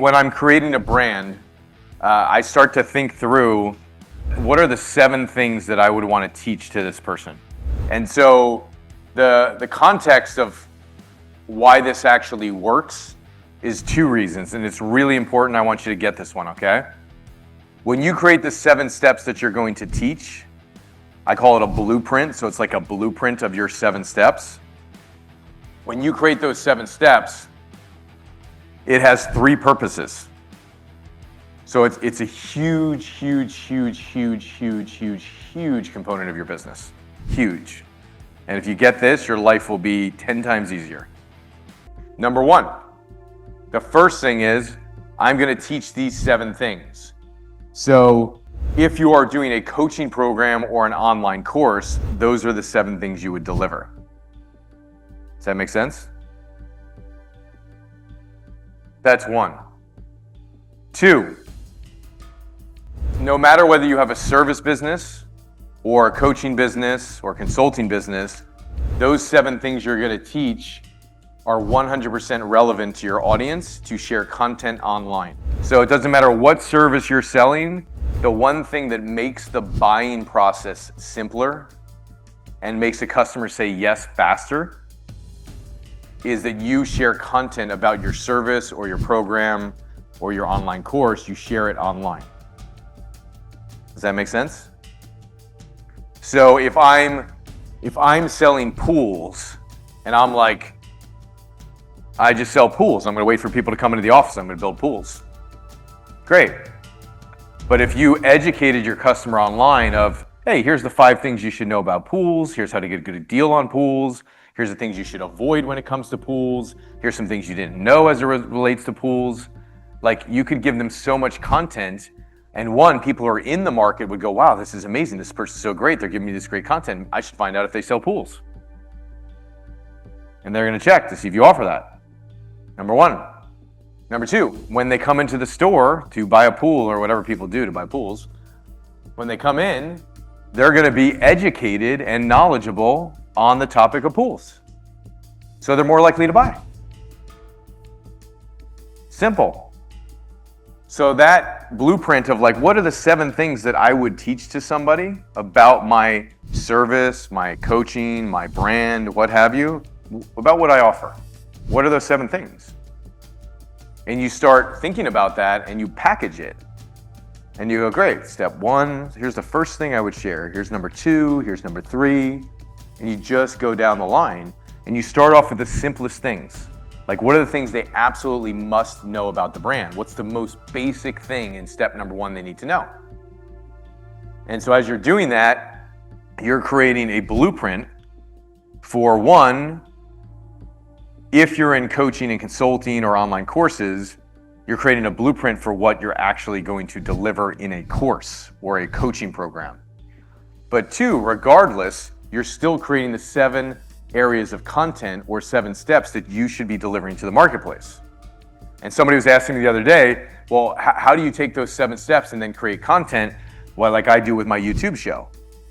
when I'm creating a brand, I start to think through what are the 7 things that I would want to teach to this person. And so the context of why this actually works is 2 reasons, and it's really important. I want you to get this one, okay? When you create the 7 steps that you're going to teach, I call it a blueprint, so it's like a blueprint of your 7 steps. When you create those 7 steps, it has 3 purposes. So it's a huge, huge, huge, huge, huge, huge, huge component of your business. Huge. And if you get this, your life will be 10 times easier. Number 1, the first thing is, I'm going to teach these 7 things. So if you are doing a coaching program or an online course, those are the 7 things you would deliver. Does that make sense? That's 1. 2, no matter whether you have a service business or a coaching business or consulting business, those 7 things you're going to teach are 100% relevant to your audience to share content online. So it doesn't matter what service you're selling, the one thing that makes the buying process simpler and makes a customer say yes faster is that you share content about your service or your program or your online course. You share it online. Does that make sense? So if I'm selling pools and I'm like, I just sell pools, I'm going to wait for people to come into the office, I'm going to build pools. Great. But if you educated your customer online of, hey, here's the 5 things you should know about pools, here's how to get a good deal on pools, here's the things you should avoid when it comes to pools, here's some things you didn't know as it relates to pools. Like, you could give them so much content, and people who are in the market would go, wow, this is amazing, this person's so great, they're giving me this great content, I should find out if they sell pools. And they're going to check to see if you offer that. Number 1. Number 2, when they come into the store to buy a pool or whatever people do to buy pools, when they come in, they're going to be educated and knowledgeable on the topic of pools. So they're more likely to buy. Simple. So that blueprint of like, what are the 7 things that I would teach to somebody about my service, my coaching, my brand, what have you, about what I offer? What are those 7 things? And you start thinking about that and you package it. And you go, great, step 1, here's the first thing I would share. Here's number 2, here's number 3. And you just go down the line and you start off with the simplest things. Like, what are the things they absolutely must know about the brand? What's the most basic thing in step number 1 they need to know? And so as you're doing that, you're creating a blueprint for 1, if you're in coaching and consulting or online courses, you're creating a blueprint for what you're actually going to deliver in a course or a coaching program. But 2, regardless, you're still creating the 7 areas of content or 7 steps that you should be delivering to the marketplace. And somebody was asking me the other day, well, how do you take those 7 steps and then create content? Well, like I do with my YouTube show.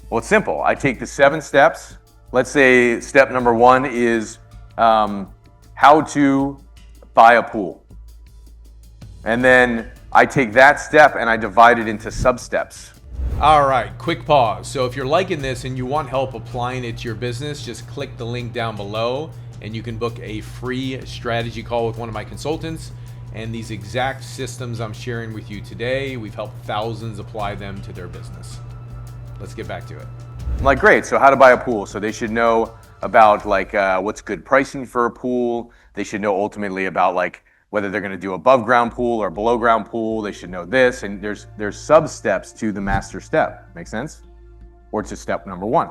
Well, it's simple. I take the 7 steps. Let's say step number 1 is how to buy a pool. And then I take that step and I divide it into sub-steps. All right, quick pause. So if you're liking this and you want help applying it to your business, just click the link down below and you can book a free strategy call with one of my consultants. And these exact systems I'm sharing with you today, we've helped thousands apply them to their business. Let's get back to it. Like, great, so how to buy a pool. So they should know about like what's good pricing for a pool. They should know ultimately about like whether they're going to do above ground pool or below ground pool. They should know this, and there's sub steps to the master step. Make sense? Or to step number 1.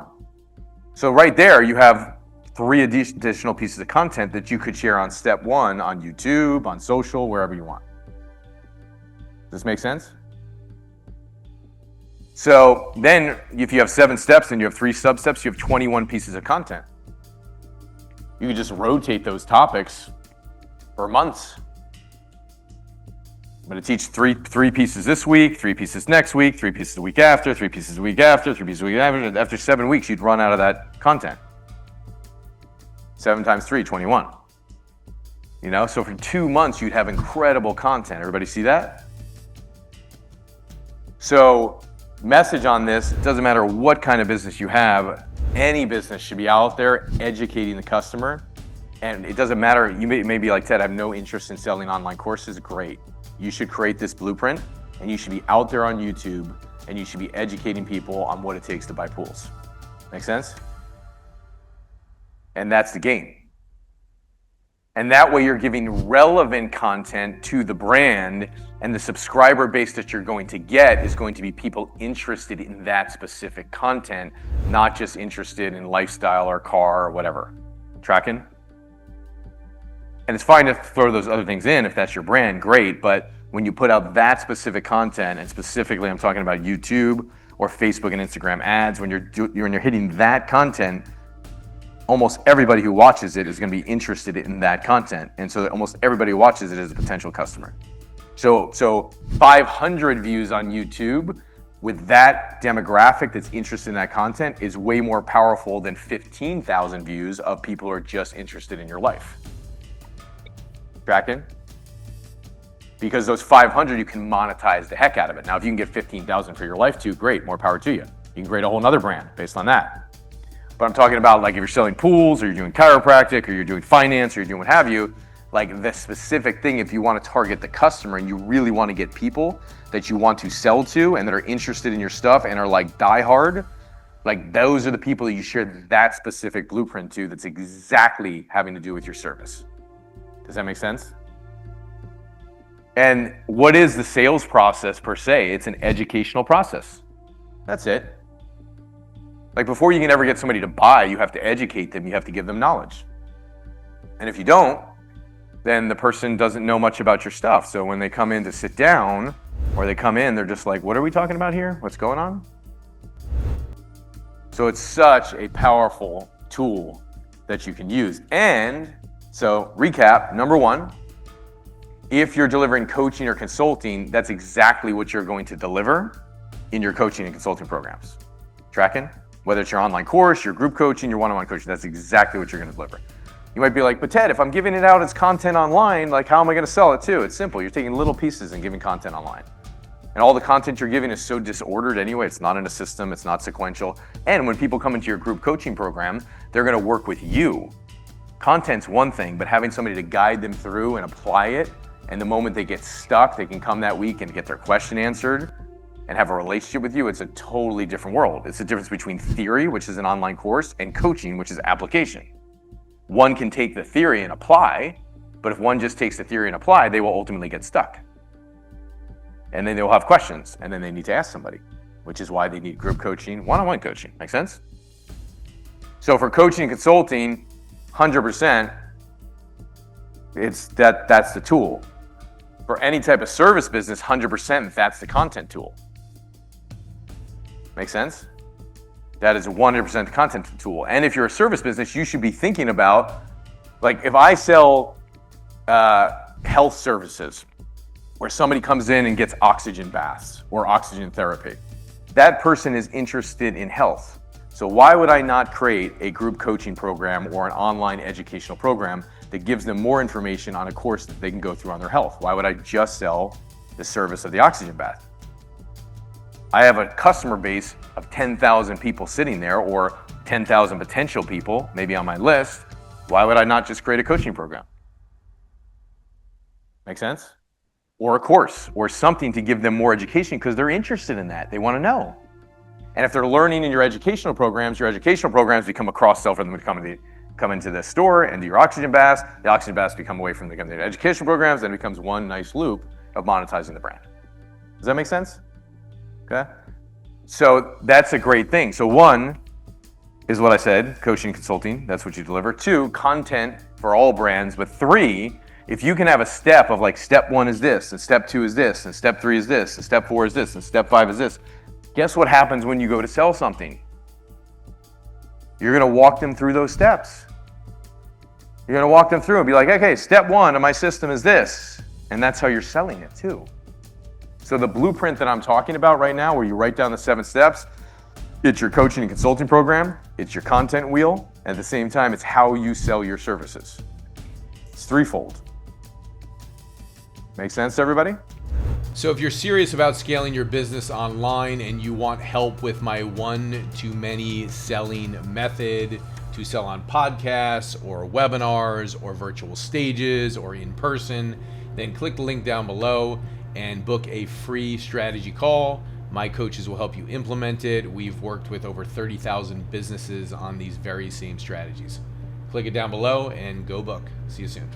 So right there you have 3 additional pieces of content that you could share on step 1 on YouTube, on social, wherever you want. Does this make sense? So then if you have 7 steps and you have 3 sub steps, you have 21 pieces of content. You can just rotate those topics for months. I'm going to teach three pieces this week, 3 pieces next week, 3 pieces the week after, 3 pieces the week after, 3 pieces the week after. After 7 weeks, you'd run out of that content. 7 times 3, 21. So for 2 months, you'd have incredible content. Everybody see that? So message on this, it doesn't matter what kind of business you have, any business should be out there educating the customer. And it doesn't matter, you may be like, Ted, I have no interest in selling online courses. Great. You should create this blueprint and you should be out there on YouTube and you should be educating people on what it takes to buy pools. Make sense? And that's the game. And that way you're giving relevant content to the brand, and the subscriber base that you're going to get is going to be people interested in that specific content, not just interested in lifestyle or car or whatever. Tracking? And it's fine to throw those other things in if that's your brand, great, but when you put out that specific content, and specifically I'm talking about YouTube or Facebook and Instagram ads, when you're hitting that content, almost everybody who watches it is going to be interested in that content. And so almost everybody who watches it is a potential customer. So 500 views on YouTube with that demographic that's interested in that content is way more powerful than 15,000 views of people who are just interested in your life. Tracking? Because those 500, you can monetize the heck out of it. Now, if you can get 15,000 for your life too, great, more power to you. You can create a whole nother brand based on that. But I'm talking about like if you're selling pools or you're doing chiropractic or you're doing finance or you're doing what have you, like the specific thing, if you want to target the customer and you really want to get people that you want to sell to and that are interested in your stuff and are like diehard, like those are the people that you share that specific blueprint to that's exactly having to do with your service. Does that make sense? And what is the sales process per se? It's an educational process. That's it. Like before you can ever get somebody to buy, you have to educate them, you have to give them knowledge. And if you don't, then the person doesn't know much about your stuff. So when they come in to sit down, or they come in, they're just like, what are we talking about here? What's going on? So it's such a powerful tool that you can use. And so recap, number one, if you're delivering coaching or consulting, that's exactly what you're going to deliver in your coaching and consulting programs. Tracking? Whether it's your online course, your group coaching, your one-on-one coaching, that's exactly what you're going to deliver. You might be like, but Ted, if I'm giving it out as content online, like how am I going to sell it too? It's simple. You're taking little pieces and giving content online. And all the content you're giving is so disordered anyway. It's not in a system. It's not sequential. And when people come into your group coaching program, they're going to work with you. Content's one thing, but having somebody to guide them through and apply it, and the moment they get stuck, they can come that week and get their question answered and have a relationship with you, it's a totally different world. It's the difference between theory, which is an online course, and coaching, which is application. One can take the theory and apply, but if one just takes the theory and apply, they will ultimately get stuck. And then they'll have questions, and then they need to ask somebody, which is why they need group coaching, one-on-one coaching. Make sense? So for coaching and consulting, 100%, that's the tool. For any type of service business, 100%, that's the content tool. Make sense? That is 100% the content tool. And if you're a service business, you should be thinking about, like if I sell health services where somebody comes in and gets oxygen baths or oxygen therapy, that person is interested in health. So why would I not create a group coaching program or an online educational program that gives them more information on a course that they can go through on their health? Why would I just sell the service of the oxygen bath? I have a customer base of 10,000 people sitting there, or 10,000 potential people maybe on my list. Why would I not just create a coaching program? Make sense? Or a course or something to give them more education because they're interested in that. They want to know. And if they're learning in your educational programs become a cross-sell for them to come into the store and do your oxygen baths. The oxygen baths become away from the education programs, and it becomes one nice loop of monetizing the brand. Does that make sense? Okay. So that's a great thing. So one is what I said, coaching and consulting, that's what you deliver. 2, content for all brands. But 3, if you can have a step of like step 1 is this, and step 2 is this, and step 3 is this, and step 4 is this, and step 5 is this, guess what happens when you go to sell something? You're going to walk them through those steps. You're going to walk them through and be like, okay, step 1 of my system is this. And that's how you're selling it too. So the blueprint that I'm talking about right now, where you write down the 7 steps, it's your coaching and consulting program, it's your content wheel, and at the same time, it's how you sell your services. It's threefold. Make sense to everybody? So if you're serious about scaling your business online and you want help with my one-to-many selling method to sell on podcasts or webinars or virtual stages or in person, then click the link down below and book a free strategy call. My coaches will help you implement it. We've worked with over 30,000 businesses on these very same strategies. Click it down below and go book. See you soon.